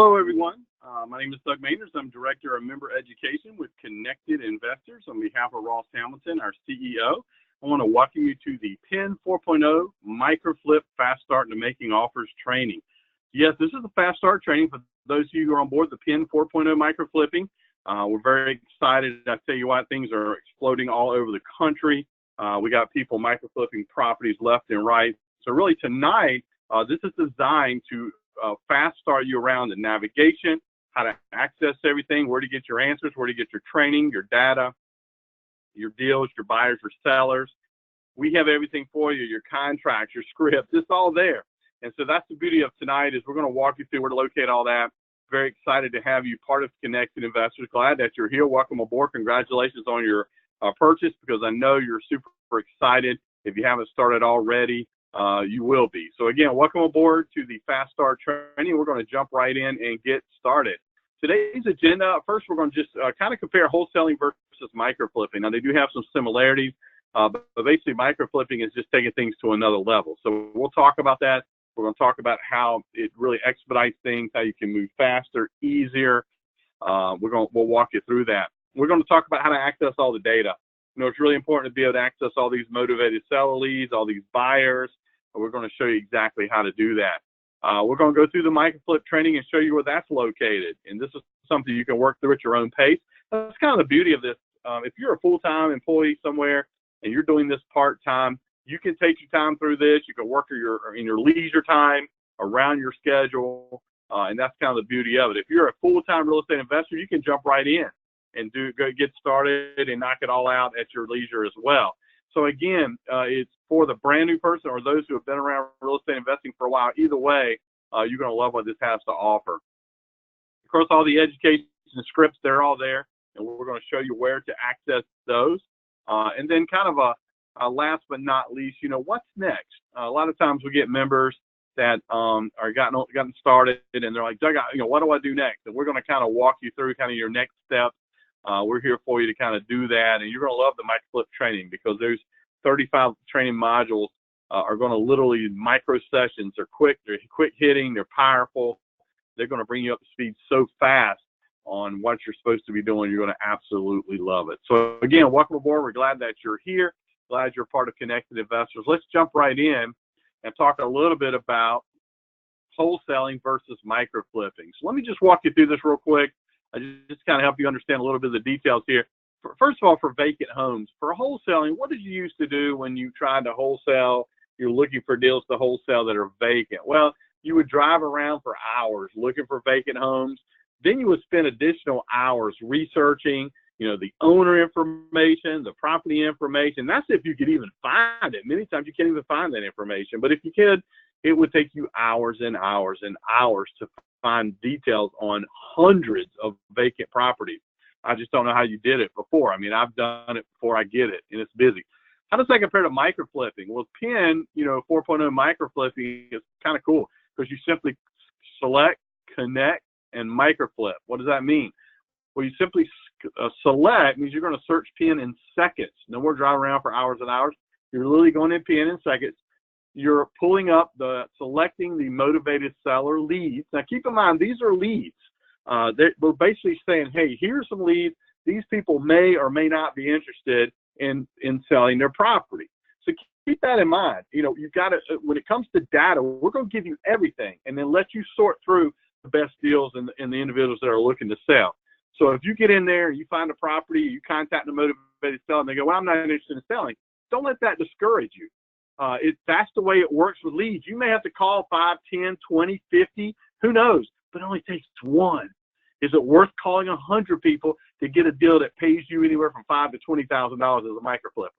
Hello, everyone. My name is Doug Mainers. I'm Director of Member Education with Connected Investors. On behalf of Ross Hamilton, our CEO, I want to welcome you to the PIN 4.0 Microflip Fast Start to Making Offers training. Yes, this is the Fast Start training for those of you who are on board the PIN 4.0 microflipping. We're very excited. I tell you what, things are exploding all over the country. We got people microflipping properties left and right. So really tonight, this is designed to fast start you around the navigation, how to access everything, where to get your answers, where to get your training, your data, your deals, your buyers, your sellers. We have everything for you, your contracts, your scripts, it's all there. And so that's the beauty of tonight is we're going to walk you through where to locate all that. Very excited to have you part of Connected Investors. Glad that you're here. Welcome aboard. Congratulations on your purchase, because I know you're super excited. If you haven't started already, you will be. So again, welcome aboard to the Fast Start training. We're going to jump right in and get started. Today's agenda, first we're going to just kind of compare wholesaling versus microflipping. Now they do have some similarities, but basically microflipping is just taking things to another level. So we'll talk about that. We're going to talk about how it really expedites things, how you can move faster, easier. We'll walk you through that. We're going to talk about how to access all the data. You know, it's really important to be able to access all these motivated seller leads, all these buyers. And we're going to show you exactly how to do that. We're going to go through the microflip training and show you where that's located. And this is something you can work through at your own pace. That's kind of the beauty of this. If you're a full-time employee somewhere and you're doing this part-time, you can take your time through this. You can work in your leisure time around your schedule. And that's kind of the beauty of it. If you're a full-time real estate investor, you can jump right in and get started and knock it all out at your leisure as well. So again, it's for the brand new person or those who have been around real estate investing for a while. Either way, you're going to love what this has to offer. Of course, all the education scripts, they're all there, and we're going to show you where to access those. And then kind of a last but not least, you know, what's next? A lot of times we get members that are gotten started, and they're like, Doug, you know, what do I do next? And we're going to kind of walk you through kind of your next steps. We're here for you to kind of do that, and you're going to love the microflip training because there's 35 training modules are going to literally micro sessions. They're quick hitting, they're powerful. They're going to bring you up to speed so fast on what you're supposed to be doing. You're going to absolutely love it. So again, welcome aboard. We're glad that you're here. Glad you're part of Connected Investors. Let's jump right in and talk a little bit about wholesaling versus microflipping. So let me just walk you through this real quick. I just kind of help you understand a little bit of the details here. First of all, for vacant homes, for wholesaling, what did you used to do when you tried to wholesale? You're looking for deals to wholesale that are vacant. Well, you would drive around for hours looking for vacant homes. Then you would spend additional hours researching, you know, the owner information, the property information. That's if you could even find it. Many times you can't even find that information. But if you could, it would take you hours and hours and hours to find details on hundreds of vacant properties. I just don't know how you did it before. I mean, I've done it before. I get it, and it's busy. How does that compare to microflipping? Well, PIN, you know, 4.0 microflipping is kind of cool because you simply select, connect, and microflip. What does that mean? Well, you simply select means you're going to search PIN in seconds. No more driving around for hours and hours. You're literally going in PIN in seconds. You're pulling up selecting the motivated seller leads. Now, keep in mind, these are leads. We're basically saying, hey, here's some leads. These people may or may not be interested in selling their property. So keep that in mind. You know, you've got to, when it comes to data, we're going to give you everything and then let you sort through the best deals and the individuals that are looking to sell. So if you get in there and you find a property, you contact the motivated seller, and they go, well, I'm not interested in selling. Don't let that discourage you. That's the way it works with leads. You may have to call 5, 10, 20, 50, who knows, but it only takes one. Is it worth calling 100 people to get a deal that pays you anywhere from $5,000 to $20,000 as a microflip?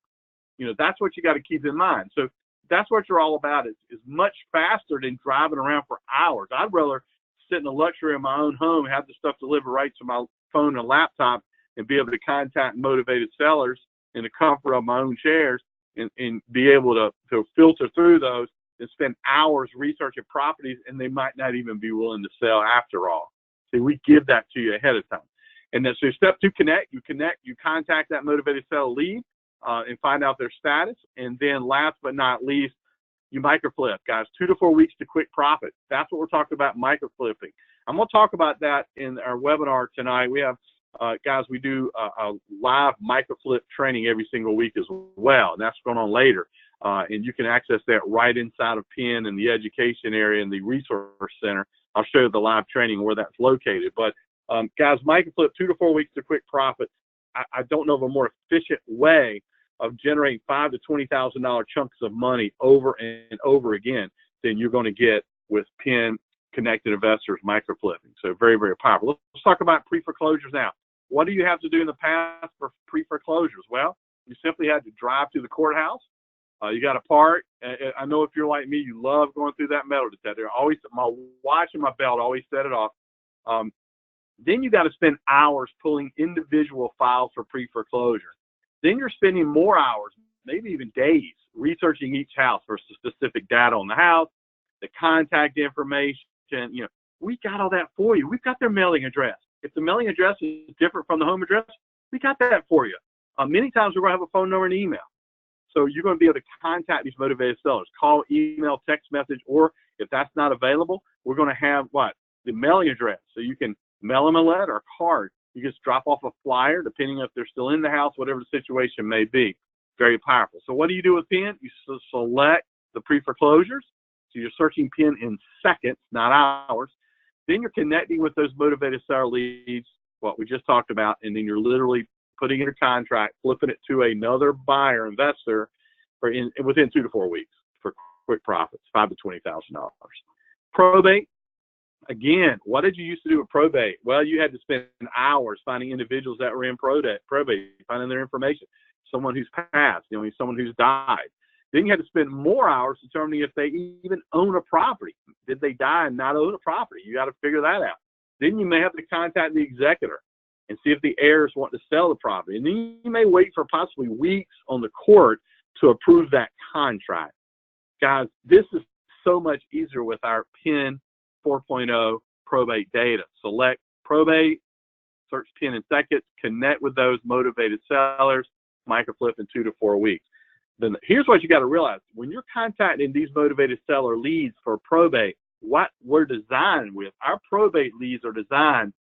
You know, that's what you got to keep in mind. So that's what you're all about is much faster than driving around for hours. I'd rather sit in the luxury of my own home, have the stuff delivered right to my phone and laptop, and be able to contact motivated sellers in the comfort of my own chairs and be able to filter through those and spend hours researching properties, and they might not even be willing to sell after all. See, we give that to you ahead of time. And then, so step 2, connect. You contact that motivated seller lead and find out their status. And then last but not least, you microflip, guys. 2 to 4 weeks to quick profit. That's what we're talking about, microflipping. I'm going to talk about that in our webinar tonight. We have, guys, we do a live microflip training every single week as well, and that's going on later. And you can access that right inside of PENN in the education area in the resource center. I'll show you the live training where that's located. But guys, microflip 2 to 4 weeks to quick profit. I don't know of a more efficient way of generating $5,000 to $20,000 chunks of money over and over again than you're going to get with PENN Connected Investors microflipping. So very, very powerful. Let's talk about pre-foreclosures now. What do you have to do in the past for pre-foreclosures? Well, you simply had to drive to the courthouse. You got to park. I know if you're like me, you love going through that metal detector. Always, my watch and my belt always set it off. Then you got to spend hours pulling individual files for pre-foreclosure. Then you're spending more hours, maybe even days, researching each house for specific data on the house, the contact information. You know, we got all that for you. We've got their mailing address. If the mailing address is different from the home address, we got that for you. Many times we're going to have a phone number and email. So you're going to be able to contact these motivated sellers, call, email, text message, or if that's not available, we're going to have what? The mailing address. So you can mail them a letter or card. You just drop off a flyer, depending if they're still in the house, whatever the situation may be. Very powerful. So what do you do with PENN? You select the pre-foreclosures. So you're searching PENN in seconds, not hours. Then you're connecting with those motivated seller leads, what we just talked about, and then you're literally putting in a contract, flipping it to another buyer, investor, within 2 to 4 weeks for quick profits, $5,000 to $20,000. Probate. Again, what did you used to do with probate? Well, you had to spend hours finding individuals that were in probate, finding their information, someone who's passed, someone who's died. Then you had to spend more hours determining if they even own a property. Did they die and not own a property? You got to figure that out. Then you may have to contact the executor and see if the heirs want to sell the property. And then you may wait for possibly weeks on the court to approve that contract. Guys, this is so much easier with our PENN 4.0 probate data. Select probate, search PENN in seconds, connect with those motivated sellers, microflip in 2 to 4 weeks. Then here's what you got to realize. When you're contacting these motivated seller leads for probate, what we're designed with, our probate leads are designed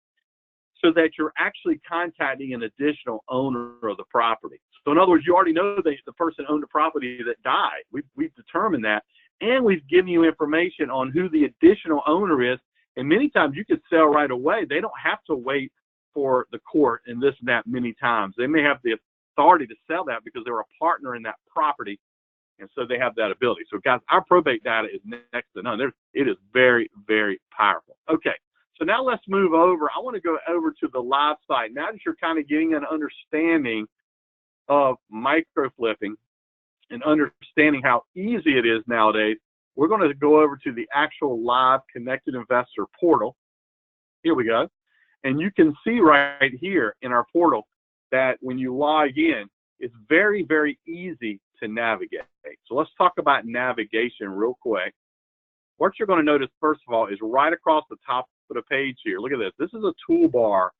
so that you're actually contacting an additional owner of the property. So in other words, you already know that the person owned the property that died. We've determined that. And we've given you information on who the additional owner is. And many times you could sell right away. They don't have to wait for the court and this and that many times. They may have the authority to sell that because they're a partner in that property. And so they have that ability. So guys, our probate data is next to none. It is very, very powerful. Okay. So now let's move over. I want to go over to the live site. Now that you're kind of getting an understanding of microflipping and understanding how easy it is nowadays, we're going to go over to the actual live Connected Investor portal. Here we go. And you can see right here in our portal that when you log in, it's very, very easy to navigate. So let's talk about navigation real quick. What you're going to notice, first of all, is right across the top of the page here. Look at this. This is a toolbar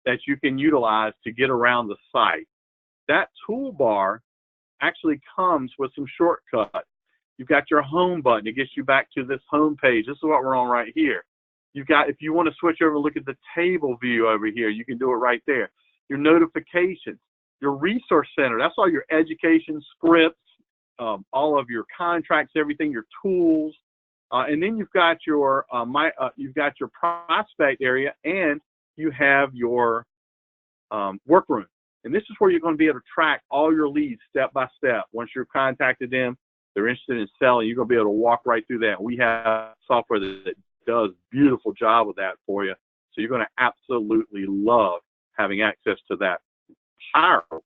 that you can utilize to get around the site. That toolbar actually comes with some shortcuts. You've got your home button. It gets you back to this home page. This is what we're on right here. You've got, if you want to switch over and look at the table view over here, you can do it right there. Your notifications, your resource center, that's all your education scripts, all of your contracts, everything, your tools. And then you've got your prospect area, and you have your workroom. And this is where you're going to be able to track all your leads step by step. Once you've contacted them, they're interested in selling, you're going to be able to walk right through that. We have software that does a beautiful job with that for you. So you're going to absolutely love having access to that powerful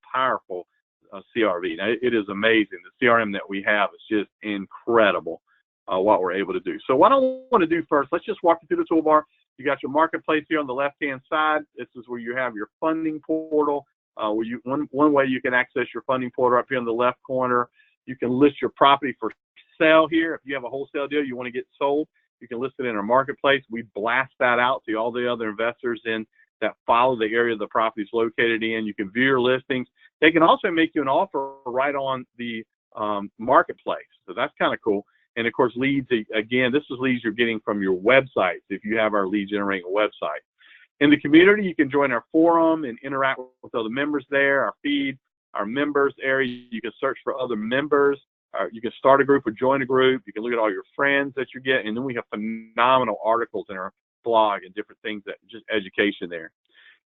CRV. Now, it is amazing. The CRM that we have is just incredible what we're able to do. So what I want to do first, let's just walk you through the toolbar. You got your marketplace here on the left-hand side. This is where you have your funding portal. One way you can access your funding portal up here in the left corner. You can list your property for sale here. If you have a wholesale deal you want to get sold, you can list it in our marketplace. We blast that out to all the other investors in that follow the area the property is located in. You can view your listings. They can also make you an offer right on the marketplace. So that's kind of cool. And of course, leads, again, this is leads you're getting from your websites if you have our lead generating website. In the community, you can join our forum and interact with other members there, our feed, our members area. You can search for other members. You can start a group or join a group. You can look at all your friends that you get. And then we have phenomenal articles in our blog and different things, that just education there.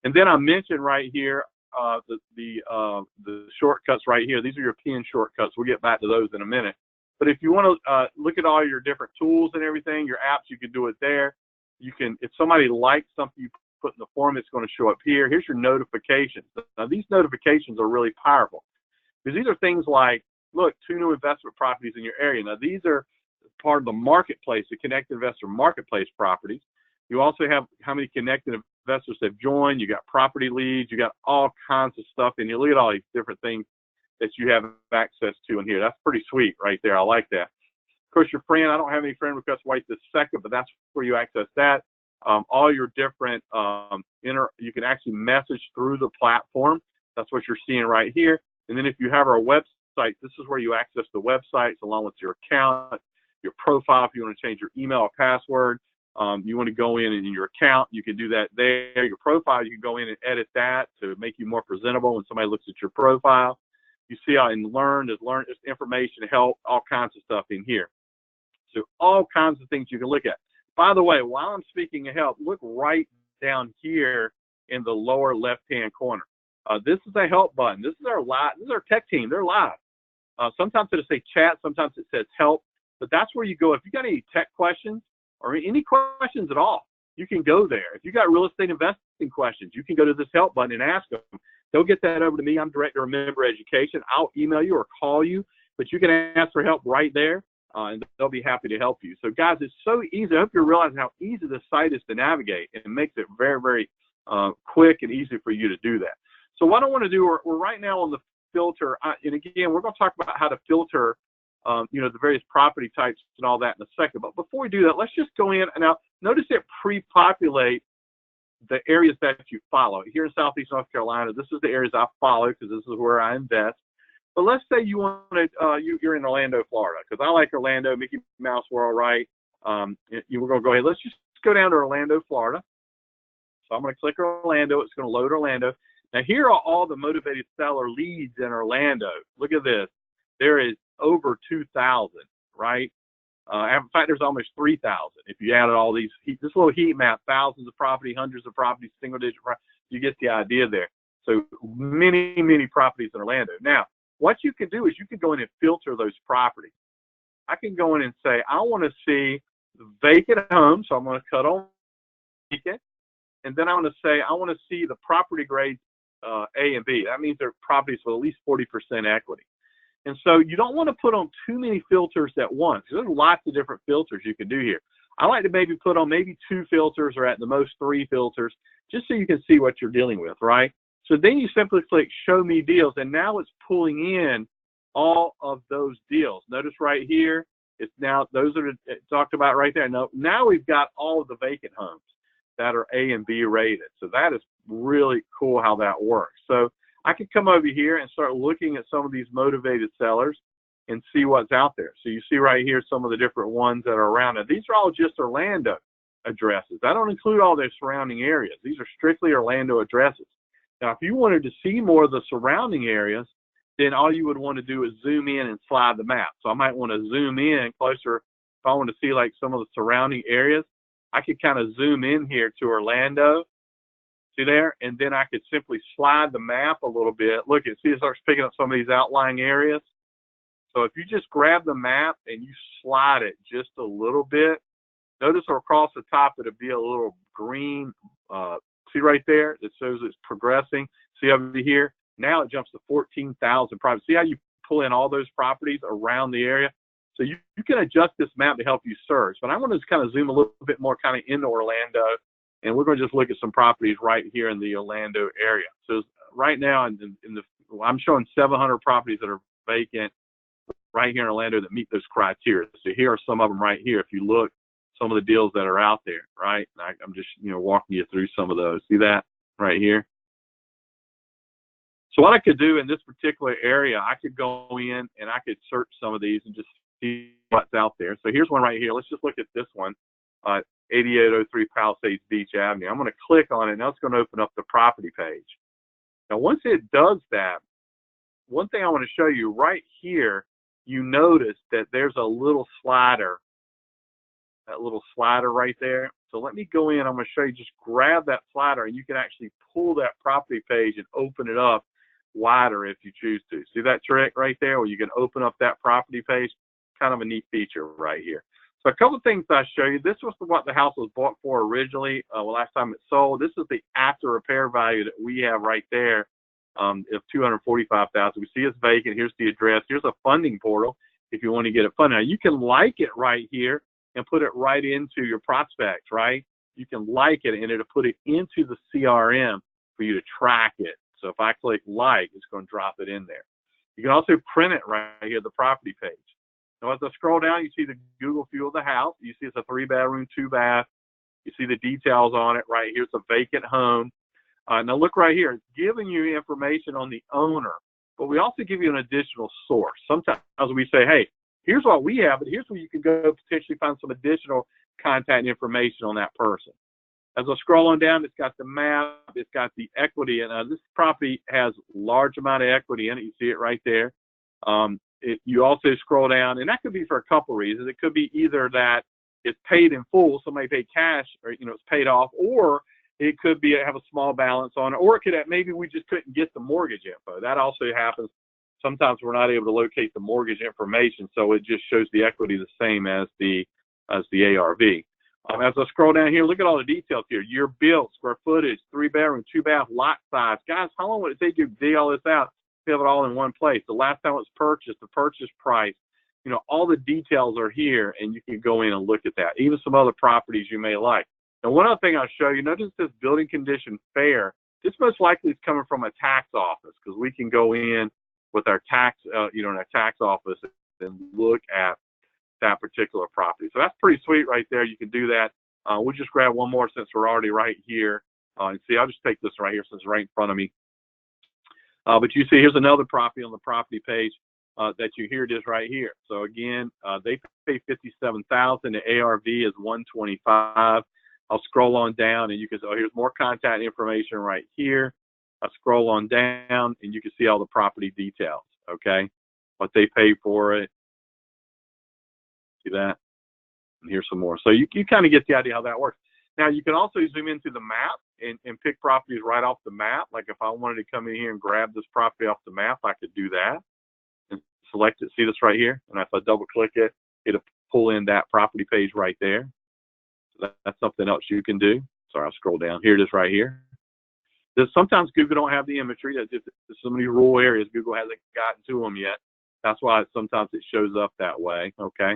And then I mentioned right here, the shortcuts right here. These are your pin shortcuts. We'll get back to those in a minute. But if you want to look at all your different tools and everything, your apps, you can do it there. You can, if somebody likes something you put in the form, it's going to show up here. Here's your notifications. Now, these notifications are really powerful because these are things like, look, 2 new investment properties in your area. Now, these are part of the marketplace, the Connected Investor Marketplace properties. You also have how many connected investors have joined. You got property leads. You got all kinds of stuff in here. Look at all these different things that you have access to in here. That's pretty sweet right there. I like that. Of course, your friend, I don't have any friend requests right this second, but that's where you access that. All your different, you can actually message through the platform. That's what you're seeing right here. And then if you have our website, this is where you access the websites along with your account, your profile. If you want to change your email or password, you want to go in your account, you can do that there. Your profile, you can go in and edit that to make you more presentable when somebody looks at your profile. You see how in learn, there's information, help, all kinds of stuff in here. So all kinds of things you can look at. By the way, while I'm speaking of help, look right down here in the lower left-hand corner. This is a help button. This is our live. This is our tech team. They're live. Sometimes it'll say chat. Sometimes it says help. But that's where you go. If you got any tech questions or any questions at all, you can go there. If you got real estate investing questions, you can go to this help button and ask them. They'll get that over to me. I'm Director of Member Education. I'll email you or call you, but you can ask for help right there, and they'll be happy to help you. So, guys, it's so easy. I hope you're realizing how easy this site is to navigate, and it makes it very, very quick and easy for you to do that. So what I want to do, we're right now on the filter, and again, we're going to talk about how to filter, the various property types and all that in a second. But before we do that, let's just go in. And now, notice it pre-populate the areas that you follow. Here in Southeast North Carolina, this is the areas I follow because this is where I invest. But let's say you want to, you're in Orlando, Florida, because I like Orlando, Mickey Mouse World, right? We're going to go ahead. Let's just go down to Orlando, Florida. So I'm going to click Orlando. It's going to load Orlando. Now, here are all the motivated seller leads in Orlando. Look at this. There is over 2,000, right? In fact, there's almost 3,000 if you added all these. This little heat map, thousands of property, hundreds of properties, single-digit properties. You get the idea there. So many, many properties in Orlando. Now, what you can do is you can go in and filter those properties. I can go in and say, I want to see the vacant homes, so I'm going to cut on vacant. And then I want to say, I want to see the property grades A and B. That means they're properties with at least 40% equity. And so you don't want to put on too many filters at once. There's lots of different filters you can do here. I like to maybe put on maybe 2 filters or at the most 3 filters, just so you can see what you're dealing with, right? So then you simply click Show Me Deals, and now it's pulling in all of those deals. Notice right here, it's now, those are talked about right there. Now we've got all of the vacant homes that are A and B rated. So that is really cool how that works. So I could come over here and start looking at some of these motivated sellers and see what's out there. So you see right here some of the different ones that are around. And these are all just Orlando addresses. I don't include all their surrounding areas. These are strictly Orlando addresses. Now, if you wanted to see more of the surrounding areas, then all you would want to do is zoom in and slide the map. So I might want to zoom in closer. If I want to see like some of the surrounding areas, I could kind of zoom in here to Orlando. See there? And then I could simply slide the map a little bit. Look, see, it starts picking up some of these outlying areas. So if you just grab the map and you slide it just a little bit, notice across the top it'll be a little green. See right there? It shows it's progressing. See over here? Now it jumps to 14,000 properties. See how you pull in all those properties around the area? So you can adjust this map to help you search. But I want to just kind of zoom a little bit more kind of into Orlando. And we're going to just look at some properties right here in the Orlando area. So right now, I'm showing 700 properties that are vacant right here in Orlando that meet those criteria. So here are some of them right here. If you look, some of the deals that are out there, right? I'm just, walking you through some of those. See that right here? So what I could do in this particular area, I could go in and I could search some of these and just see what's out there. So here's one right here. Let's just look at this one, 8803 Palisades Beach Avenue. I'm going to click on it. Now it's going to open up the property page. Now, once it does that, one thing I want to show you right here, you notice that there's a little slider, that little slider right there. So let me go in. I'm going to show you, just grab that slider, and you can actually pull that property page and open it up wider if you choose to. See that trick right there where you can open up that property page? Kind of a neat feature right here. So a couple of things I show you. This was what the house was bought for originally, last time it sold. This is the after repair value that we have right there of $245,000. We see it's vacant. Here's the address. Here's a funding portal if you want to get it funded. Now you can like it right here and put it right into your prospects, right? You can like it and it'll put it into the CRM for you to track it. So if I click like, it's going to drop it in there. You can also print it right here, the property page. Now as I scroll down, you see the Google view of the house. You see it's a 3-bedroom, 2-bath. You see the details on it right here. It's a vacant home. Now look right here. It's giving you information on the owner, but we also give you an additional source. Sometimes we say, hey, here's what we have, but here's where you can go potentially find some additional contact information on that person. As I scroll on down, it's got the map, it's got the equity, and this property has large amount of equity in it. You see it right there. You also scroll down, and that could be for a couple reasons. It could be either that it's paid in full, somebody paid cash, or it's paid off, or it could be have a small balance on it, or it could have, maybe we just couldn't get the mortgage info. That also happens. Sometimes we're not able to locate the mortgage information, so it just shows the equity the same as the ARV. As I scroll down here, look at all the details here. Year built, square footage, 3-bedroom, 2-bath, lot size. Guys, how long would it take you to dig all this out? Have it all in one place. The last time it was purchased, the purchase price, all the details are here, and you can go in and look at that. Even some other properties you may like. Now, one other thing I'll show you, notice this building condition fair. This most likely is coming from a tax office, because we can go in with our tax, in our tax office and look at that particular property. So that's pretty sweet right there. You can do that. We'll just grab one more since we're already right here. And see, I'll just take this right here since it's right in front of me. But you see, here's another property on the property page that here it is right here. So again, they pay $57,000. The ARV is $125,000. I'll scroll on down, and you can see, here's more contact information right here. I scroll on down, and you can see all the property details. Okay, what they pay for it. See that? And here's some more. So you kind of get the idea how that works. Now you can also zoom into the map and pick properties right off the map. Like if I wanted to come in here and grab this property off the map, I could do that and select it. See this right here? And if I double click it, it'll pull in that property page right there. So that's something else you can do. Sorry, I'll scroll down. Here it is right here. Sometimes Google don't have the imagery. That's just so many rural areas, Google hasn't gotten to them yet. That's why sometimes it shows up that way. Okay.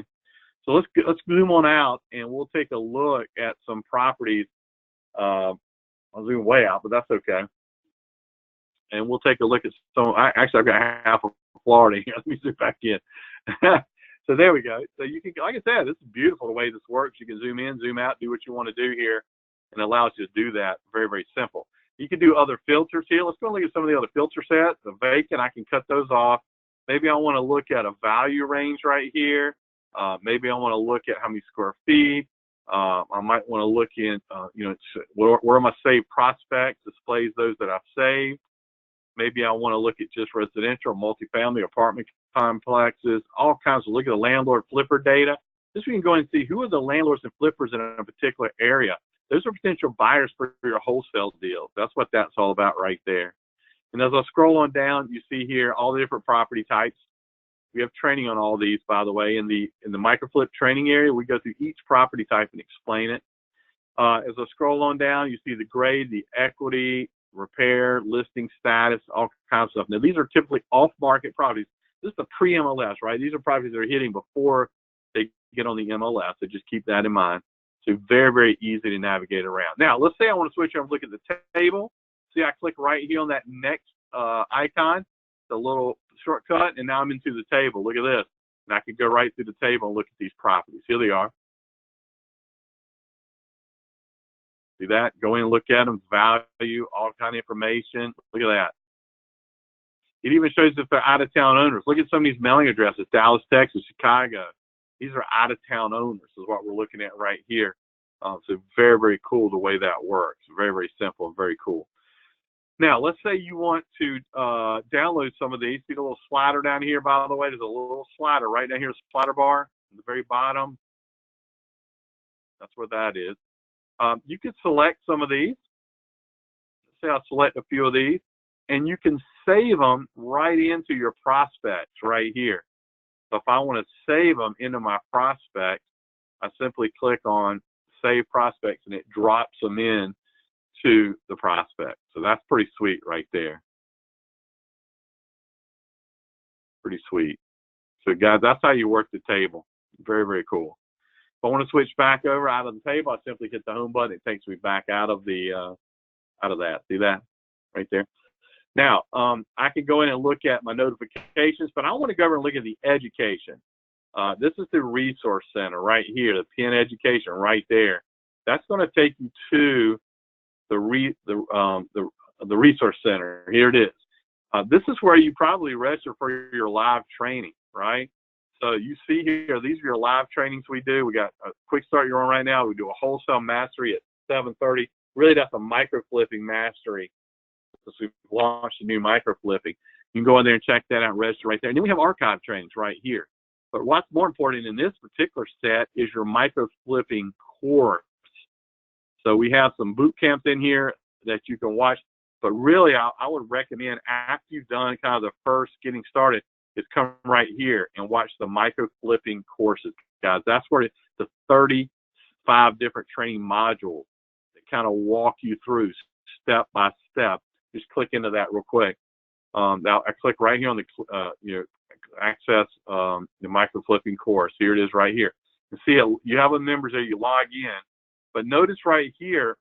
So let's zoom on out, and we'll take a look at some properties. I'll zoom way out, but that's okay. And we'll take a look at some. Actually, I've got half of Florida here. Let me zoom back in. So there we go. So you can, like I said, this is beautiful the way this works. You can zoom in, zoom out, do what you want to do here, and it allows you to do that. Very, very simple. You can do other filters here. Let's go look at some of the other filter sets. The vacant, I can cut those off. Maybe I want to look at a value range right here. Maybe I want to look at how many square feet. I might want to look in, where are my saved prospects, displays those that I've saved. Maybe I want to look at just residential, multifamily, apartment complexes, all kinds of look at the landlord flipper data. This we can go and see who are the landlords and flippers in a particular area. Those are potential buyers for your wholesale deals. That's what that's all about right there. And as I scroll on down, you see here all the different property types. We have training on all these, by the way. In the microflip training area, we go through each property type and explain it. As I scroll on down, you see the grade, the equity, repair, listing status, all kinds of stuff. Now, these are typically off-market properties. This is the pre-MLS, right? These are properties that are hitting before they get on the MLS, so just keep that in mind. So very, very easy to navigate around. Now, let's say I want to switch over and look at the table. See, I click right here on that next icon, the little shortcut, and now I'm into the table. Look at this. And I can go right through the table and look at these properties. Here they are. See that? Go in and look at them, value, all kind of information. Look at that. It even shows if they're out-of-town owners. Look at some of these mailing addresses: Dallas, Texas, Chicago. These are out-of-town owners is what we're looking at right here. So very, very cool the way that works. Very, very simple and very cool. Now, let's say you want to download some of these. See the little slider down here, by the way? There's a little slider right down here, slider bar at the very bottom. That's where that is. You could select some of these. Let's say I'll select a few of these, and you can save them right into your prospects right here. So if I want to save them into my prospects, I simply click on Save Prospects, and it drops them in to the prospect. So that's pretty sweet right there. Pretty sweet. So guys, that's how you work the table. Very, very cool. If I want to switch back over out of the table, I simply hit the home button. It takes me back out of the out of that. See that right there? Now, I can go in and look at my notifications, but I want to go over and look at the education. This is the resource center right here, the PIN education right there. That's going to take you to the resource center. Here it is. This is where you probably register for your live training, right? So you see here, these are your live trainings we do. We got a quick start you're on right now. We do a wholesale mastery at 7:30. Really, that's a micro flipping mastery. So we've launched a new micro flipping. You can go in there and check that out and register right there. And then we have archive trainings right here. But what's more important in this particular set is your micro flipping course. So we have some boot camps in here that you can watch. But really, I would recommend after you've done kind of the first getting started, is come right here and watch the micro flipping courses, guys. That's where the 35 different training modules that kind of walk you through step by step. Just click into that real quick. Now I click right here on the access the micro flipping course. Here it is right here. You see it, you have a members there, you log in, but notice right here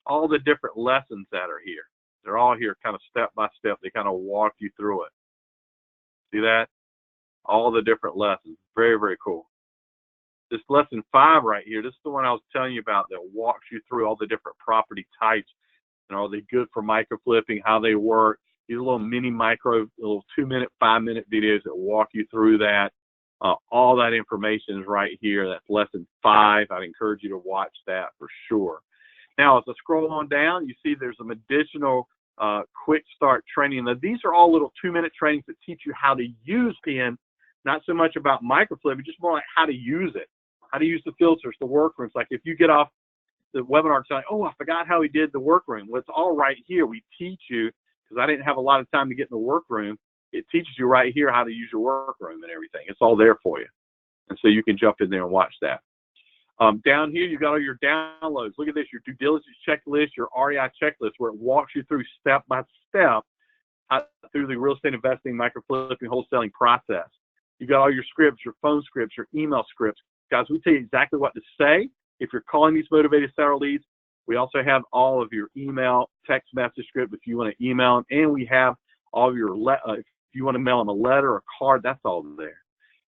all the different lessons that are here. They're all here kind of step by step. They kind of walk you through it. See that? All the different lessons. Very, very cool. This lesson 5 right here, this is the one I was telling you about that walks you through all the different property types and are they good for micro flipping, how they work. These little mini micro, little 2-minute, 5-minute videos that walk you through that. All that information is right here. That's lesson 5. I'd encourage you to watch that for sure. Now, as I scroll on down, you see there's some additional quick start training. Now, these are all little 2-minute trainings that teach you how to use PIN, not so much about micro flipping, just more like how to use it, how to use the filters, the workrooms. Like if you get off the webinar saying, oh, I forgot how he did the workroom. Well, it's all right here. We teach you, because I didn't have a lot of time to get in the workroom. It teaches you right here how to use your workroom and everything. It's all there for you. And so you can jump in there and watch that. Down here, you've got all your downloads. Look at this, your due diligence checklist, your REI checklist, where it walks you through step by step through the real estate investing, micro flipping, wholesaling process. You've got all your scripts, your phone scripts, your email scripts. Guys, we tell you exactly what to say if you're calling these motivated seller leads. We also have all of your email, text message script if you want to email them, and we have all of your, if you want to mail them a letter or a card, that's all there.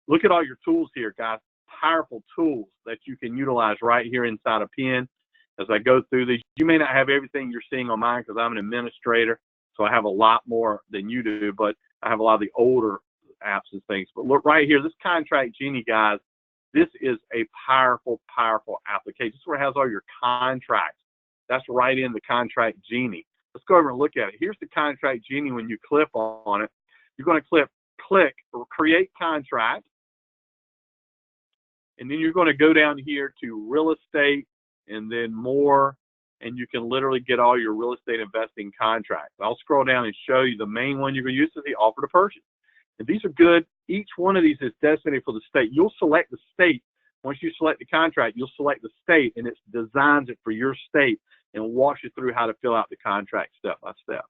Look at all your tools here, guys. Powerful tools that you can utilize right here inside of PIN. As I go through these, you may not have everything you're seeing on mine because I'm an administrator, so I have a lot more than you do, but I have a lot of the older apps and things. But look right here, this Contract Genie, guys, this is a powerful, powerful application. This is where it has all your contracts. That's right in the Contract Genie. Let's go over and look at it. Here's the Contract Genie. When you click on it, you're going to click or create contract, and then you're going to go down here to real estate and then more, and you can literally get all your real estate investing contracts. I'll scroll down and show you the main one you're going to use is the offer to purchase. And these are good. Each one of these is designated for the state. You'll select the state. Once you select the contract, you'll select the state, and it designs it for your state and walks you through how to fill out the contract step by step.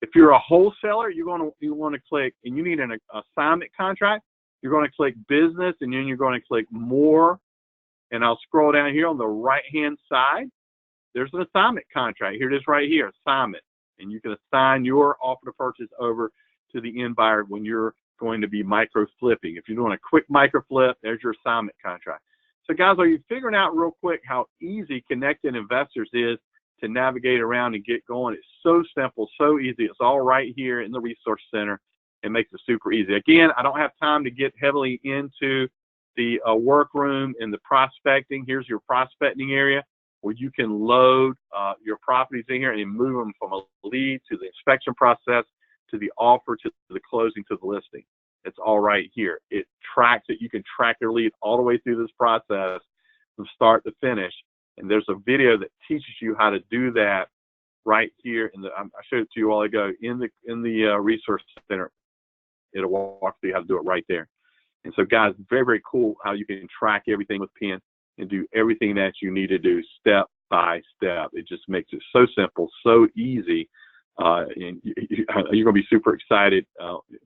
If you're a wholesaler, you want to click, and you need an assignment contract, you're going to click business, and then you're going to click more. And I'll scroll down here on the right-hand side. There's an assignment contract. Here it is right here, assignment. And you can assign your offer to purchase over to the end buyer when you're going to be micro flipping. If you're doing a quick micro flip, there's your assignment contract. So guys, are you figuring out real quick how easy Connected Investors is to navigate around and get going. It's so simple, so easy. It's all right here in the Resource Center. It makes it super easy. Again, I don't have time to get heavily into the workroom and the prospecting. Here's your prospecting area where you can load your properties in here and move them from a lead to the inspection process to the offer to the closing to the listing. It's all right here. It tracks it. You can track your lead all the way through this process from start to finish. And there's a video that teaches you how to do that right here. I showed it to you a while ago in the Resource Center. It'll walk through how to do it right there. And so, guys, very, very cool how you can track everything with PEN and do everything that you need to do step by step. It just makes it so simple, so easy. And you're going to be super excited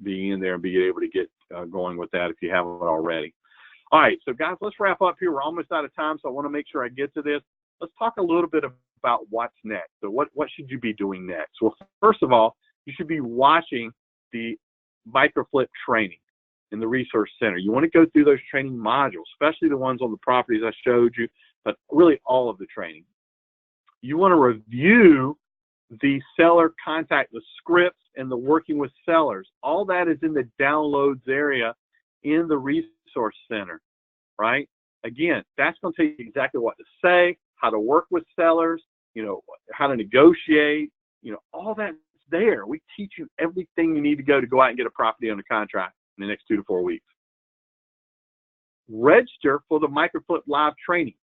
being in there and being able to get going with that if you haven't already. All right, so guys, let's wrap up here. We're almost out of time, so I want to make sure I get to this. Let's talk a little bit about what's next. So what should you be doing next? Well, first of all, you should be watching the microflip training in the Resource Center. You want to go through those training modules, especially the ones on the properties I showed you, but really all of the training. You want to review the seller contact, the scripts, and the working with sellers. All that is in the downloads area in the Resource Center, right? Again, that's going to tell you exactly what to say, how to work with sellers, how to negotiate, all that's there. We teach you everything you need to go out and get a property under contract in the next 2 to 4 weeks. Register for the Microflip Live training.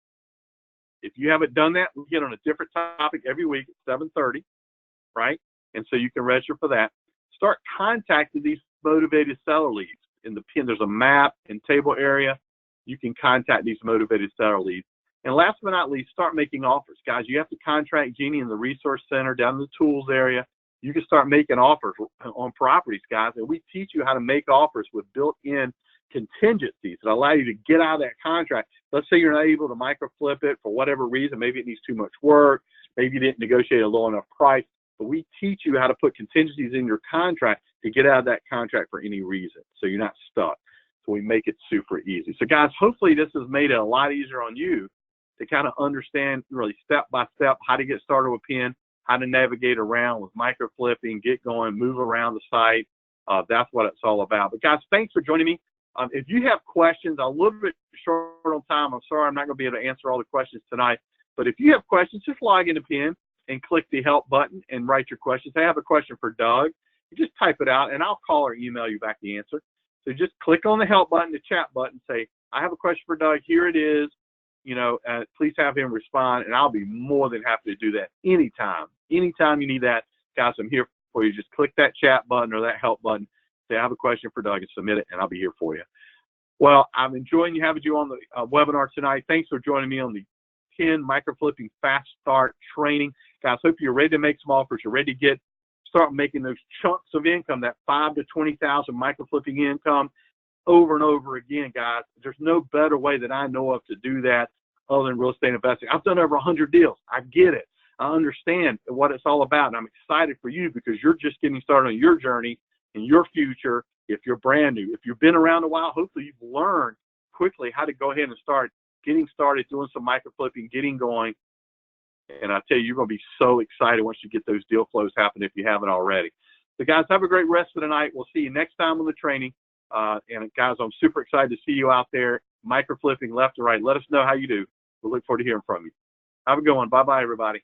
If you haven't done that, we get on a different topic every week at 7:30, right? And so you can register for that. Start contacting these motivated seller leads. In the PEN, there's a map and table area. You can contact these motivated seller leads. And last but not least, start making offers. Guys, you have to contract Jeannie in the Resource Center down in the tools area. You can start making offers on properties, guys, and we teach you how to make offers with built-in contingencies that allow you to get out of that contract. Let's say you're not able to microflip it for whatever reason. Maybe it needs too much work. Maybe you didn't negotiate a low enough price. But we teach you how to put contingencies in your contract to get out of that contract for any reason, so you're not stuck. So we make it super easy. So, guys, hopefully this has made it a lot easier on you to kind of understand really step by step how to get started with PEN, how to navigate around with microflipping, get going, move around the site. That's what it's all about. But, guys, thanks for joining me. If you have questions, I'm a little bit short on time. I'm sorry I'm not going to be able to answer all the questions tonight. But if you have questions, just log into PEN and click the help button and write your questions. I have a question for Doug. You just type it out, and I'll call or email you back the answer. So just click on the help button, the chat button, say, I have a question for Doug. Here it is. Please have him respond, and I'll be more than happy to do that anytime. Anytime you need that, guys, I'm here for you. Just click that chat button or that help button. Say, I have a question for Doug, and submit it, and I'll be here for you. Well, I'm enjoying having you on the webinar tonight. Thanks for joining me on the PEN Microflipping Fast Start training. Guys, hope you're ready to make some offers. You're ready to start making those chunks of income, that $5,000 to $20,000 microflipping income over and over again, guys. There's no better way that I know of to do that other than real estate investing. I've done over 100 deals. I get it. I understand what it's all about, and I'm excited for you because you're just getting started on your journey and your future if you're brand new. If you've been around a while, hopefully you've learned quickly how to go ahead and start getting started doing some microflipping, getting going. And I tell you, you're going to be so excited once you get those deal flows happen if you haven't already. So, guys, have a great rest of the night. We'll see you next time on the training. And, guys, I'm super excited to see you out there microflipping left and right. Let us know how you do. We'll look forward to hearing from you. Have a good one. Bye-bye, everybody.